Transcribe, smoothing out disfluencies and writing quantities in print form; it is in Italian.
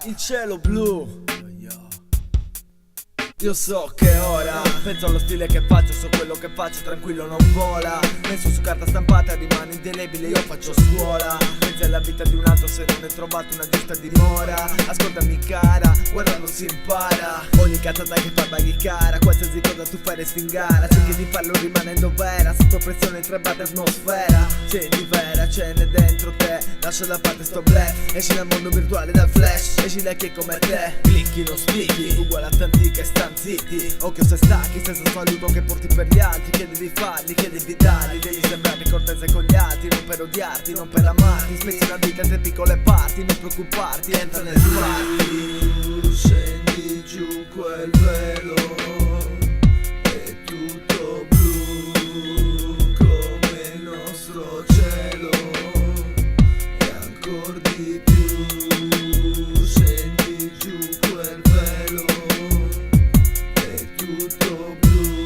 Il cielo blu. Io so che ora penso allo stile che faccio, so quello che faccio, tranquillo non vola. Messo su carta stampata rimane indelebile, io faccio scuola. Pensi alla vita di un altro se non hai trovato una giusta dimora. Ascoltami cara, guardando si impara. Ogni cazzata che fa baghi cara, qualsiasi cosa tu fai resti in gara. Cerchi di farlo rimanendo vera, sotto pressione trebate atmosfera. Se di vera ce n'è dentro te, lascia da parte sto black. Esci dal mondo virtuale dal flash, esci da chi è come te. Clicchi non spicchi, uguale a tanti che stanno zitti. Occhio se stacchi, senza saluto che porti per gli altri. Chiedi di farli, chiedi di darli. Devi sembrare cortese con gli altri, non per odiarti, non per amarti. Spezzi una vita in tre piccole parti, non preoccuparti, entra nel fatti. Scendi giù quel velo, è tutto blu come il nostro cielo, e ancora di più. Scendi giù quel velo, è tutto blu.